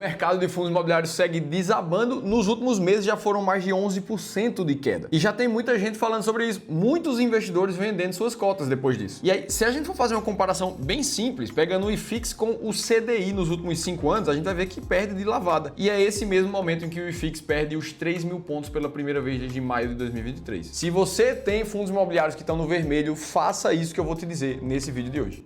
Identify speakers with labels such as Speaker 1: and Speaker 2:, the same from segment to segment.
Speaker 1: O mercado de fundos imobiliários segue desabando. Nos últimos meses já foram mais de 11% de queda. E já tem muita gente falando sobre isso. Muitos investidores vendendo suas cotas depois disso. E aí, se a gente for fazer uma comparação bem simples, pegando o IFIX com o CDI nos últimos 5 anos, a gente vai ver que perde de lavada. E é esse mesmo momento em que o IFIX perde os 3.000 pontos pela primeira vez desde maio de 2023. Se você tem fundos imobiliários que estão no vermelho, faça isso que eu vou te dizer nesse vídeo de hoje.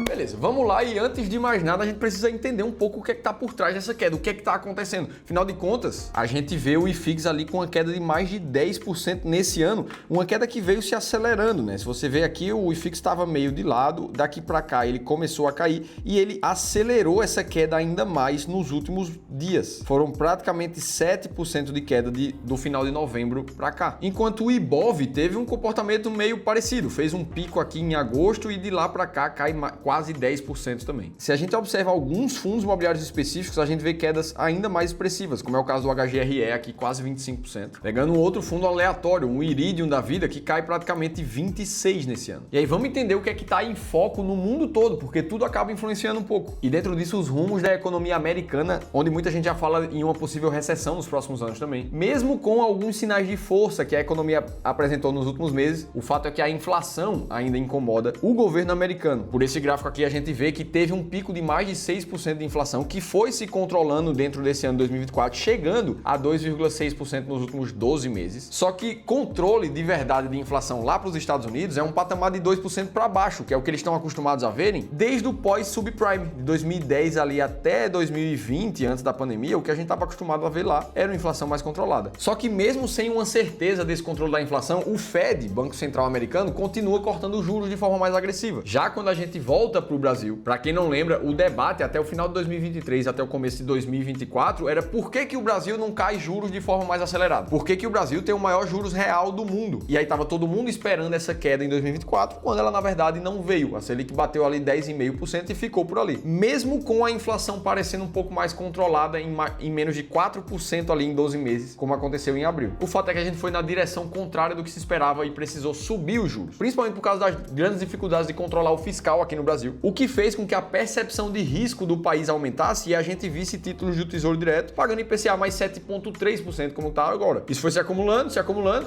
Speaker 1: Beleza, vamos lá, e antes de mais nada a gente precisa entender um pouco o que é que está por trás dessa queda, o que é que está acontecendo. Afinal de contas, a gente vê o IFIX ali com uma queda de mais de 10% nesse ano, uma queda que veio se acelerando, né? Se você ver aqui, o IFIX estava meio de lado, daqui para cá ele começou a cair e ele acelerou essa queda ainda mais nos últimos dias. Foram praticamente 7% de queda do final de novembro para cá. Enquanto o IBOV teve um comportamento meio parecido, fez um pico aqui em agosto e de lá para cá cai quase 10% também. Se a gente observa alguns fundos imobiliários específicos, a gente vê quedas ainda mais expressivas, como é o caso do HGRE aqui, quase 25%. Pegando um outro fundo aleatório, um Iridium da vida, que cai praticamente 26% nesse ano. E aí vamos entender o que é que está em foco no mundo todo, porque tudo acaba influenciando um pouco. E dentro disso, os rumos da economia americana, onde muita gente já fala em uma possível recessão nos próximos anos também. Mesmo com alguns sinais de força que a economia apresentou nos últimos meses, o fato é que a inflação ainda incomoda o governo americano. Por esse gráfico aqui a gente vê que teve um pico de mais de 6% de inflação que foi se controlando dentro desse ano 2024, chegando a 2,6% nos últimos 12 meses. Só que controle de verdade de inflação lá para os Estados Unidos é um patamar de 2% para baixo, que é o que eles estão acostumados a verem desde o pós-subprime, de 2010 ali até 2020, antes da pandemia, o que a gente estava acostumado a ver lá era uma inflação mais controlada. Só que mesmo sem uma certeza desse controle da inflação, o Fed, Banco Central Americano, continua cortando os juros de forma mais agressiva. Já quando a gente volta para o Brasil, para quem não lembra, o debate até o final de 2023, até o começo de 2024, era por que o Brasil não cai juros de forma mais acelerada? Por que o Brasil tem o maior juros real do mundo? E aí tava todo mundo esperando essa queda em 2024, quando ela na verdade não veio. A Selic bateu ali 10,5% e ficou por ali. Mesmo com a inflação parecendo um pouco mais controlada em menos de 4% ali em 12 meses, como aconteceu em abril. O fato é que a gente foi na direção contrária do que se esperava e precisou subir os juros, principalmente por causa das grandes dificuldades de controlar o fiscal aqui no Brasil, o que fez com que a percepção de risco do país aumentasse e a gente visse títulos do Tesouro Direto pagando IPCA mais 7,3%, como está agora. Isso foi se acumulando,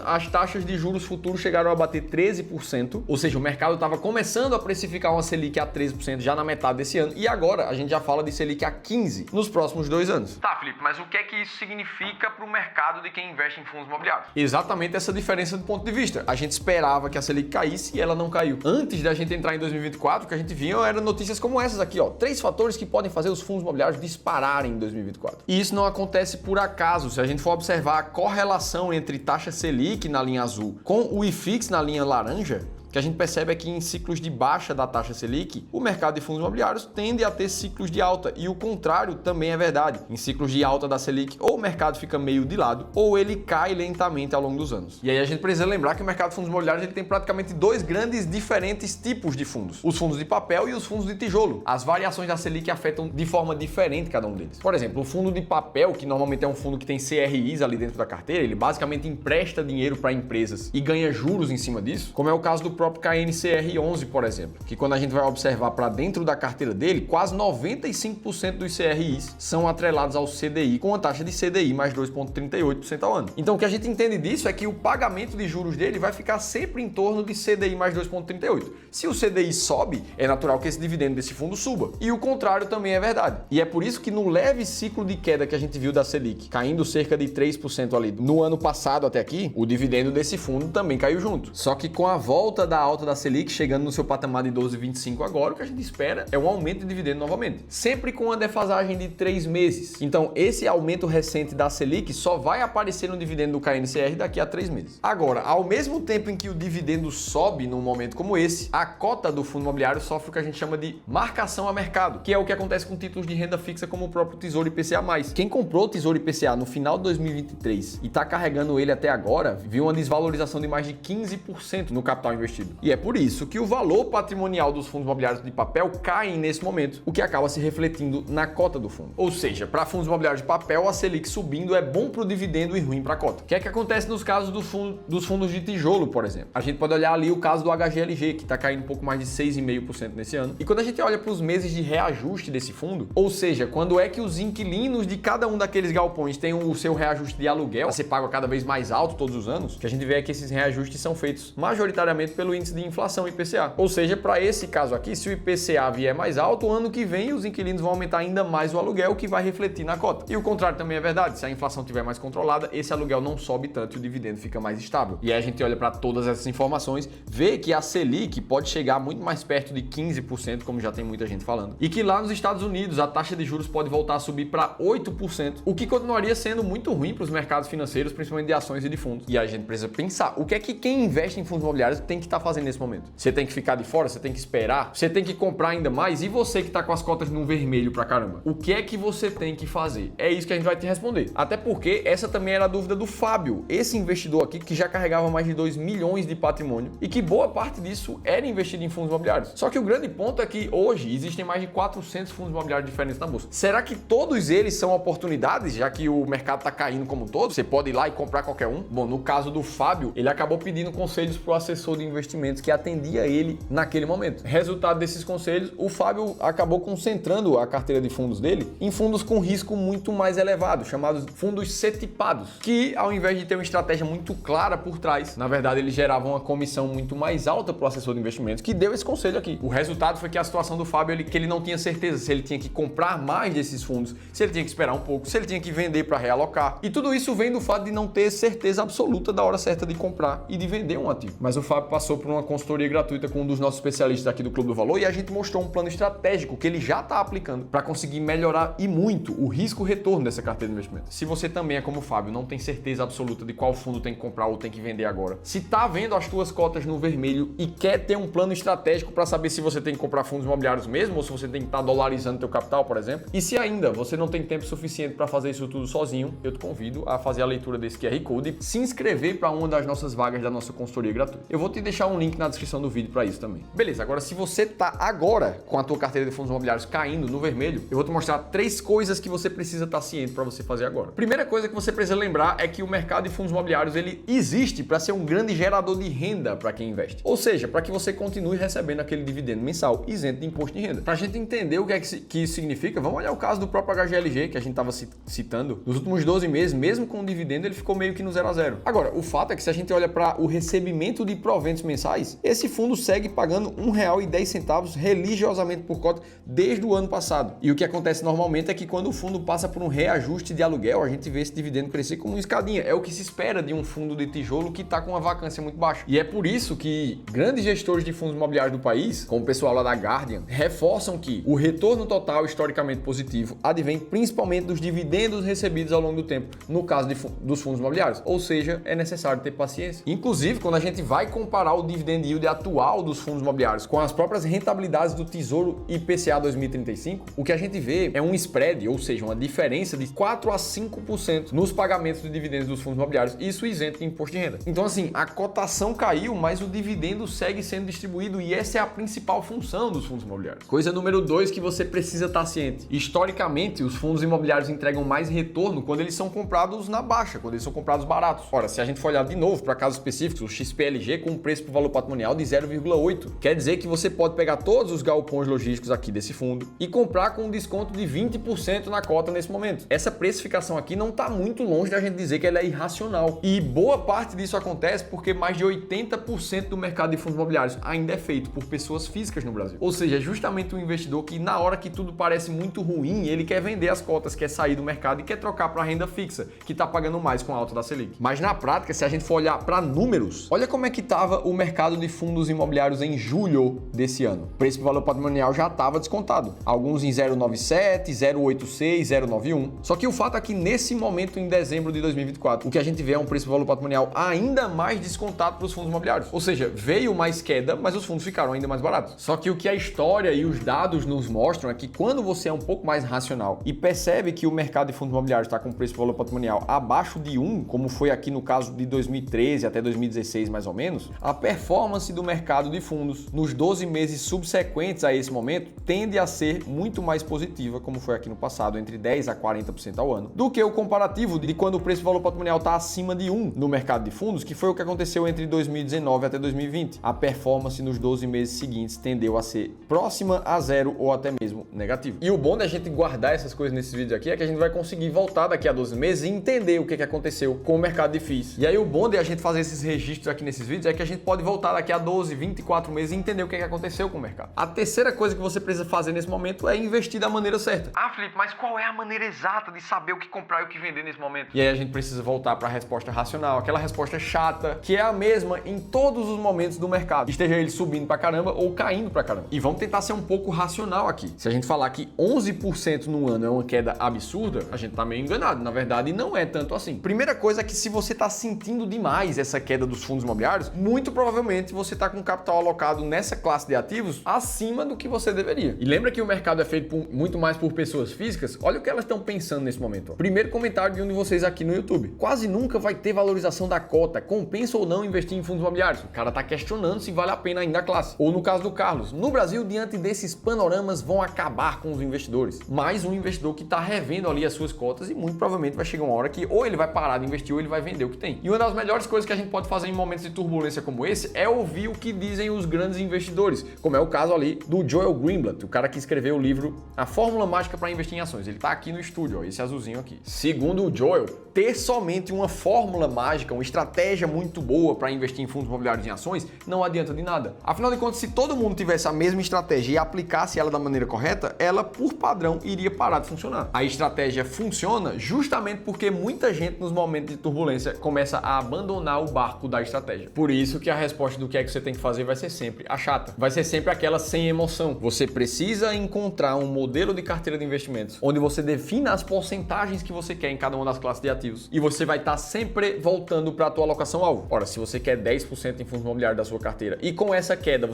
Speaker 1: as taxas de juros futuros chegaram a bater 13%, ou seja, o mercado estava começando a precificar uma Selic a 13% já na metade desse ano, e agora a gente já fala de Selic a 15% nos próximos 2 anos. Tá, Felipe, mas o que é que isso significa para o mercado de quem investe em fundos imobiliários? Exatamente essa diferença do ponto de vista. A gente esperava que a Selic caísse e ela não caiu. Antes da gente entrar em 2024, o que a gente via eram notícias como essas aqui, ó. 3 fatores que podem fazer os fundos imobiliários dispararem em 2024. E isso não acontece por acaso. Se a gente for observar a correlação entre taxa Selic na linha azul com o IFIX na linha laranja, o que a gente percebe é que em ciclos de baixa da taxa Selic, o mercado de fundos imobiliários tende a ter ciclos de alta, e o contrário também é verdade. Em ciclos de alta da Selic, ou o mercado fica meio de lado, ou ele cai lentamente ao longo dos anos. E aí a gente precisa lembrar que o mercado de fundos imobiliários ele tem praticamente 2 grandes diferentes tipos de fundos: os fundos de papel e os fundos de tijolo. As variações da Selic afetam de forma diferente cada um deles. Por exemplo, o fundo de papel, que normalmente é um fundo que tem CRIs ali dentro da carteira, ele basicamente empresta dinheiro para empresas e ganha juros em cima disso, como é o caso do próprio KNCR11, por exemplo, que quando a gente vai observar para dentro da carteira dele, quase 95% dos CRIs são atrelados ao CDI, com a taxa de CDI mais 2,38% ao ano. Então o que a gente entende disso é que o pagamento de juros dele vai ficar sempre em torno de CDI mais 2,38%. Se o CDI sobe, é natural que esse dividendo desse fundo suba. E o contrário também é verdade. E é por isso que no leve ciclo de queda que a gente viu da Selic, caindo cerca de 3% ali no ano passado até aqui, o dividendo desse fundo também caiu junto. Só que com a volta da alta da Selic, chegando no seu patamar de 12,25 agora, o que a gente espera é um aumento de dividendo novamente, sempre com uma defasagem de 3 meses. Então, esse aumento recente da Selic só vai aparecer no dividendo do KNCR daqui a 3 meses. Agora, ao mesmo tempo em que o dividendo sobe num momento como esse, a cota do fundo imobiliário sofre o que a gente chama de marcação a mercado, que é o que acontece com títulos de renda fixa como o próprio Tesouro IPCA+. Quem comprou o Tesouro IPCA no final de 2023 e está carregando ele até agora, viu uma desvalorização de mais de 15% no capital investido investido. E é por isso que o valor patrimonial dos fundos imobiliários de papel cai nesse momento, o que acaba se refletindo na cota do fundo. Ou seja, para fundos imobiliários de papel, a Selic subindo é bom para o dividendo e ruim para a cota. O que é que acontece nos casos dos fundos de tijolo, por exemplo? A gente pode olhar ali o caso do HGLG, que está caindo um pouco mais de 6,5% nesse ano. E quando a gente olha para os meses de reajuste desse fundo, ou seja, quando é que os inquilinos de cada um daqueles galpões têm o seu reajuste de aluguel a ser pago cada vez mais alto todos os anos, o que a gente vê é que esses reajustes são feitos majoritariamente pelo índice de inflação IPCA. Ou seja, para esse caso aqui, se o IPCA vier mais alto, ano que vem os inquilinos vão aumentar ainda mais o aluguel, que vai refletir na cota. E o contrário também é verdade. Se a inflação estiver mais controlada, esse aluguel não sobe tanto e o dividendo fica mais estável. E aí a gente olha para todas essas informações, vê que a Selic pode chegar muito mais perto de 15%, como já tem muita gente falando. E que lá nos Estados Unidos a taxa de juros pode voltar a subir para 8%, o que continuaria sendo muito ruim para os mercados financeiros, principalmente de ações e de fundos. E a gente precisa pensar, o que é que quem investe em fundos imobiliários tem que estar fazendo nesse momento? Você tem que ficar de fora, você tem que esperar, você tem que comprar ainda mais, e você que está com as cotas no vermelho pra caramba? O que é que você tem que fazer? É isso que a gente vai te responder. Até porque essa também era a dúvida do Fábio, esse investidor aqui que já carregava mais de 2 milhões de patrimônio e que boa parte disso era investido em fundos imobiliários. Só que o grande ponto é que hoje existem mais de 400 fundos imobiliários diferentes na bolsa. Será que todos eles são oportunidades, já que o mercado está caindo como um todo? Você pode ir lá e comprar qualquer um? Bom, no caso do Fábio, ele acabou pedindo conselhos para o assessor de investimentos que atendia ele naquele momento. Resultado desses conselhos, o Fábio acabou concentrando a carteira de fundos dele em fundos com risco muito mais elevado, chamados fundos C-tipados, que ao invés de ter uma estratégia muito clara por trás, na verdade eles geravam uma comissão muito mais alta para o assessor de investimentos, que deu esse conselho aqui. O resultado foi que a situação do Fábio, que ele não tinha certeza se ele tinha que comprar mais desses fundos, se ele tinha que esperar um pouco, se ele tinha que vender para realocar. E tudo isso vem do fato de não ter certeza absoluta da hora certa de comprar e de vender um ativo. Mas o Fábio passou por uma consultoria gratuita com um dos nossos especialistas aqui do Clube do Valor e a gente mostrou um plano estratégico que ele já está aplicando para conseguir melhorar e muito o risco-retorno dessa carteira de investimento. Se você também é como o Fábio, não tem certeza absoluta de qual fundo tem que comprar ou tem que vender agora, se tá vendo as tuas cotas no vermelho e quer ter um plano estratégico para saber se você tem que comprar fundos imobiliários mesmo ou se você tem que estar dolarizando teu capital, por exemplo, e se ainda você não tem tempo suficiente para fazer isso tudo sozinho, eu te convido a fazer a leitura desse QR Code e se inscrever para uma das nossas vagas da nossa consultoria gratuita. Eu vou te deixar um link na descrição do vídeo para isso também. Beleza, agora se você tá agora com a tua carteira de fundos imobiliários caindo no vermelho, eu vou te mostrar 3 coisas que você precisa estar ciente para você fazer agora. Primeira coisa que você precisa lembrar é que o mercado de fundos imobiliários ele existe para ser um grande gerador de renda para quem investe. Ou seja, para que você continue recebendo aquele dividendo mensal isento de imposto de renda. Para a gente entender o que é que isso significa, vamos olhar o caso do próprio HGLG que a gente estava citando. Nos últimos 12 meses, mesmo com o dividendo, ele ficou meio que no 0 a 0. Agora, o fato é que se a gente olha para o recebimento de proventos mensais, esse fundo segue pagando R$ 1,10 religiosamente por cota desde o ano passado. E o que acontece normalmente é que quando o fundo passa por um reajuste de aluguel, a gente vê esse dividendo crescer como uma escadinha. É o que se espera de um fundo de tijolo que está com uma vacância muito baixa. E é por isso que grandes gestores de fundos imobiliários do país, como o pessoal lá da Guardian, reforçam que o retorno total historicamente positivo advém principalmente dos dividendos recebidos ao longo do tempo, no caso dos fundos imobiliários. Ou seja, é necessário ter paciência. Inclusive, quando a gente vai comparar o dividend yield atual dos fundos imobiliários com as próprias rentabilidades do Tesouro IPCA 2035, o que a gente vê é um spread, ou seja, uma diferença de 4 a 5% nos pagamentos de dividendos dos fundos imobiliários, isso isento de imposto de renda. Então, assim, a cotação caiu, mas o dividendo segue sendo distribuído e essa é a principal função dos fundos imobiliários. Coisa número 2 que você precisa estar ciente. Historicamente, os fundos imobiliários entregam mais retorno quando eles são comprados na baixa, quando eles são comprados baratos. Ora, se a gente for olhar de novo para casos específicos, o XPLG com um preço por valor patrimonial de 0,8, quer dizer que você pode pegar todos os galpões logísticos aqui desse fundo e comprar com um desconto de 20% na cota nesse momento. Essa precificação aqui não está muito longe da gente dizer que ela é irracional. E boa parte disso acontece porque mais de 80% do mercado de fundos imobiliários ainda é feito por pessoas físicas no Brasil. Ou seja, é justamente o investidor que na hora que tudo parece muito ruim, ele quer vender as cotas, quer sair do mercado e quer trocar para renda fixa, que está pagando mais com a alta da Selic. Mas na prática, se a gente for olhar para números, olha como é que estava o mercado de fundos imobiliários em julho desse ano. O preço por valor patrimonial já estava descontado. Alguns em 0,97, 0,86, 0,91. Só que o fato é que nesse momento, em dezembro de 2024, o que a gente vê é um preço por valor patrimonial ainda mais descontado para os fundos imobiliários. Ou seja, veio mais queda, mas os fundos ficaram ainda mais baratos. Só que o que a história e os dados nos mostram é que quando você é um pouco mais racional e percebe que o mercado de fundos imobiliários está com preço por valor patrimonial abaixo de 1, como foi aqui no caso de 2013 até 2016 mais ou menos, a performance do mercado de fundos nos 12 meses subsequentes a esse momento tende a ser muito mais positiva, como foi aqui no passado, entre 10% a 40% ao ano, do que o comparativo de quando o preço do valor patrimonial está acima de 1 no mercado de fundos, que foi o que aconteceu entre 2019 até 2020. A performance nos 12 meses seguintes tendeu a ser próxima a zero ou até mesmo negativa. E o bom da gente guardar essas coisas nesses vídeos aqui é que a gente vai conseguir voltar daqui a 12 meses e entender o que aconteceu com o mercado de FIIs. E aí o bom de a gente fazer esses registros aqui nesses vídeos é que a gente pode voltar daqui a 12, 24 meses e entender o que aconteceu com o mercado. A terceira coisa que você precisa fazer nesse momento é investir da maneira certa. Ah, Felipe, mas qual é a maneira exata de saber o que comprar e o que vender nesse momento? E aí a gente precisa voltar para a resposta racional, aquela resposta chata, que é a mesma em todos os momentos do mercado, esteja ele subindo pra caramba ou caindo pra caramba. E vamos tentar ser um pouco racional aqui. Se a gente falar que 11% no ano é uma queda absurda, a gente tá meio enganado. Na verdade, não é tanto assim. Primeira coisa é que se você tá sentindo demais essa queda dos fundos imobiliários, muito provavelmente você tá com capital alocado nessa classe de ativos acima do que você deveria. E lembra que o mercado é feito muito mais por pessoas físicas? Olha o que elas estão pensando nesse momento. Primeiro comentário de um de vocês aqui no YouTube. Quase nunca vai ter valorização da cota. Compensa ou não investir em fundos imobiliários? O cara tá questionando se vale a pena ainda a classe. Ou no caso do Carlos, no Brasil, diante desses panoramas, vão acabar com os investidores. Mais um investidor que tá revendo ali as suas cotas e muito provavelmente vai chegar uma hora que ou ele vai parar de investir ou ele vai vender o que tem. E uma das melhores coisas que a gente pode fazer em momentos de turbulência como esse é ouvir o que dizem os grandes investidores, como é o caso ali do Joel Greenblatt, o cara que escreveu o livro A Fórmula Mágica para Investir em Ações. Ele tá aqui no estúdio, ó, esse azulzinho aqui. Segundo o Joel, ter somente uma fórmula mágica, uma estratégia muito boa para investir em fundos imobiliários em ações, não adianta de nada. Afinal de contas, se todo mundo tivesse a mesma estratégia e aplicasse ela da maneira correta, ela, por padrão, iria parar de funcionar. A estratégia funciona justamente porque muita gente, nos momentos de turbulência, começa a abandonar o barco da estratégia. Por isso que a resposta do que é que você tem que fazer vai ser sempre a chata. Vai ser sempre aquela sem emoção. Você precisa encontrar um modelo de carteira de investimentos onde você defina as porcentagens que você quer em cada uma das classes de ativos e você vai estar sempre voltando para a tua alocação-alvo. Ora, se você quer 10% em fundos imobiliários da sua carteira e com essa queda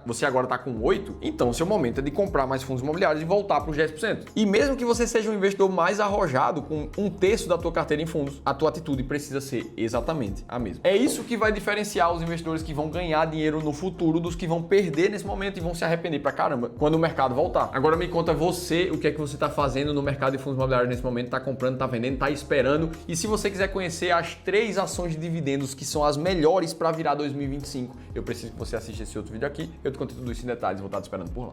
Speaker 1: você agora está com 8%, então o seu momento é de comprar mais fundos imobiliários e voltar para os 10%. E mesmo que você seja um investidor mais arrojado com 1/3 da tua carteira em fundos, a tua atitude precisa ser exatamente a mesma. É isso que vai diferenciar os investidores que vão ganhar dinheiro no futuro dos que vão perder nesse momento e vão se arrepender pra caramba quando o mercado voltar. Agora me conta você o que é que você está fazendo no mercado de fundos imobiliários nesse momento, tá comprando, tá vendendo, tá esperando. E se você quiser conhecer as 3 ações de dividendos que são as melhores para virar 2025, eu preciso que você assista esse outro vídeo aqui. Eu te conto tudo isso em detalhes, vou estar te esperando por lá.